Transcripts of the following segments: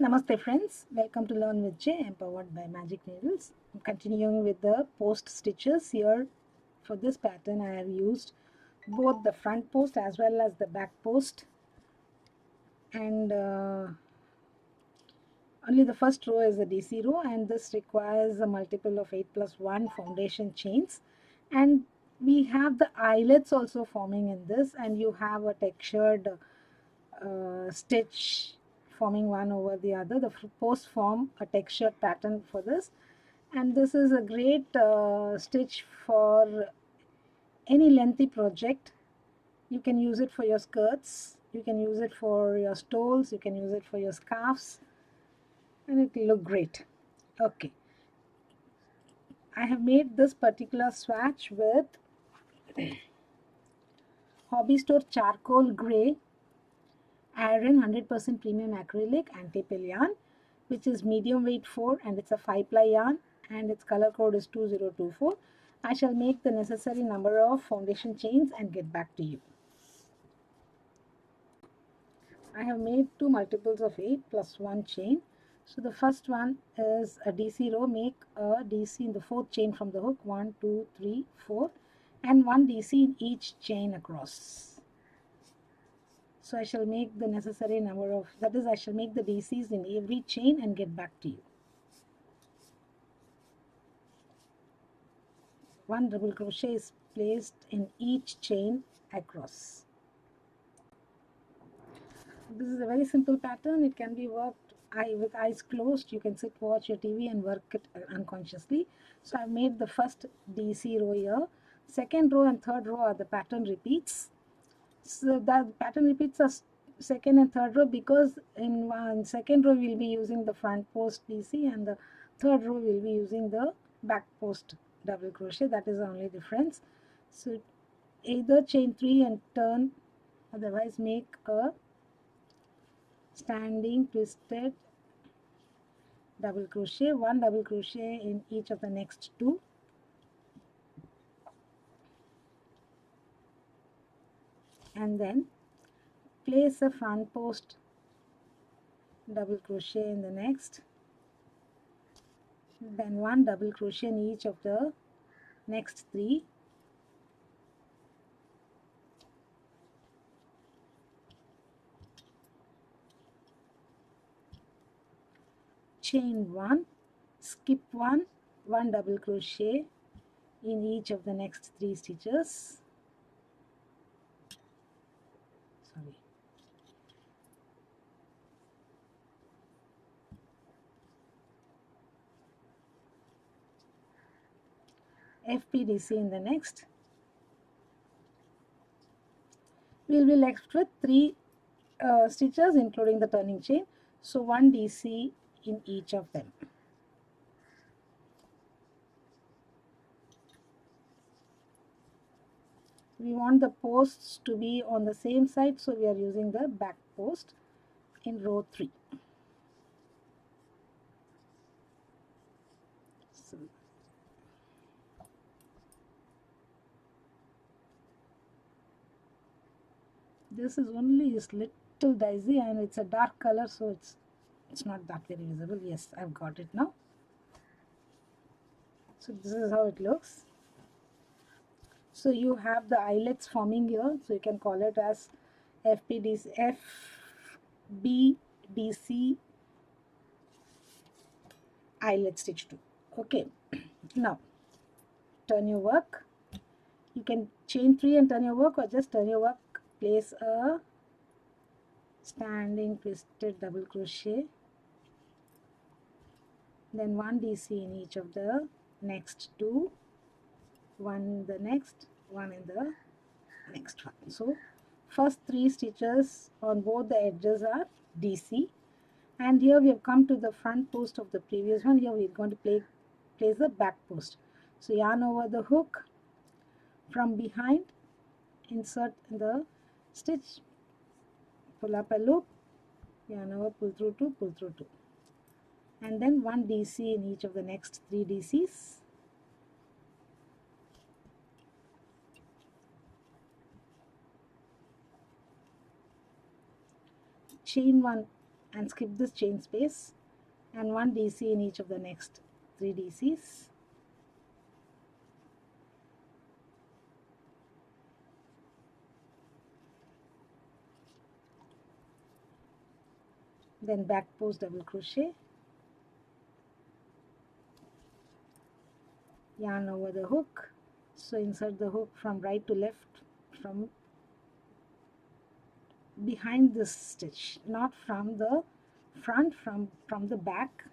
Namaste friends, welcome to Learn with J, empowered by Magic Needles. I'm continuing with the post stitches. Here for this pattern I have used both the front post as well as the back post, and only the first row is a DC row, and this requires a multiple of 8 plus 1 foundation chains, and we have the eyelets also forming in this, and you have a textured stitch forming one over the other. The posts form a textured pattern for this, and this is a great stitch for any lengthy project. You can use it for your skirts, you can use it for your stoles, you can use it for your scarves, and it will look great. Okay, I have made this particular swatch with Hobby Store charcoal gray iron 100% premium acrylic anti-pill yarn, which is medium weight 4, and it's a 5 ply yarn, and its color code is 2024. I shall make the necessary number of foundation chains and get back to you. I have made two multiples of 8 plus 1 chain. So the first one is a DC row. Make a DC in the fourth chain from the hook, 1 2 3 4, and 1 DC in each chain across. So I shall make the necessary number of, that is, I shall make the DCs in every chain and get back to you. One double crochet is placed in each chain across. This is a very simple pattern. It can be worked with eyes closed. You can sit, watch your TV and work it unconsciously. So I've made the first DC row here. Second row and third row are the pattern repeats. So the pattern repeats are second and third row, because in one second row we'll be using the front post DC, and the third row we'll be using the back post double crochet. That is the only difference. So either chain 3 and turn, otherwise make a standing twisted double crochet, one double crochet in each of the next two, and then place a front post double crochet in the next, then one double crochet in each of the next three, chain 1, skip 1, one double crochet in each of the next 3 stitches. Sorry. FPDC in the next. We'll be left with 3 stitches including the turning chain, so 1 DC in each of them. We want the posts to be on the same side, so we are using the back post in row 3. So this is only this little daisy, and it's a dark color, so it's not that very visible. Yes, I've got it now. So this is how it looks. So you have the eyelets forming here, so you can call it as FBDC eyelet stitch 2. Okay, now turn your work. You can chain 3 and turn your work, or just turn your work. Place a standing twisted double crochet, then 1 DC in each of the next two, one in the next, one in the next one. So first 3 stitches on both the edges are DC, and here we have come to the front post of the previous one. Here we are going to place the back post. So yarn over the hook, from behind insert the stitch, pull up a loop, yarn over, pull through 2, pull through 2, and then 1 DC in each of the next 3 DCs. Chain 1 and skip this chain space, and 1 DC in each of the next 3 DCs. Then back post double crochet, yarn over the hook. So insert the hook from right to left, from behind this stitch, not from the front, from the back.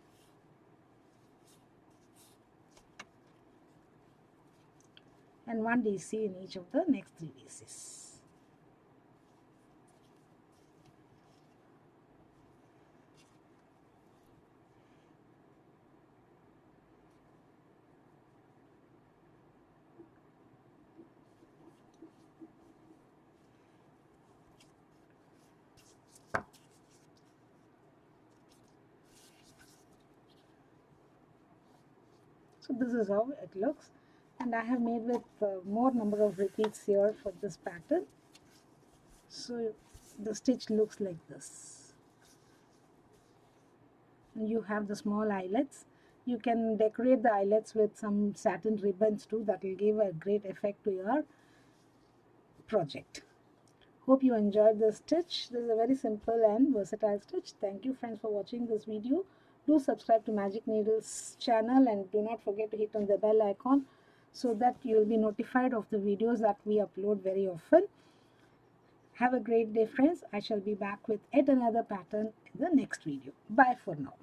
And 1 DC in each of the next 3 DCs. So this is how it looks, and I have made with more number of repeats here for this pattern. So the stitch looks like this, and you have the small eyelets. You can decorate the eyelets with some satin ribbons too. That will give a great effect to your project. Hope you enjoyed this stitch. This is a very simple and versatile stitch. Thank you friends for watching this video. Do subscribe to Magic Needles channel, and do not forget to hit on the bell icon so that you will be notified of the videos that we upload very often. Have a great day friends. I shall be back with yet another pattern in the next video. Bye for now.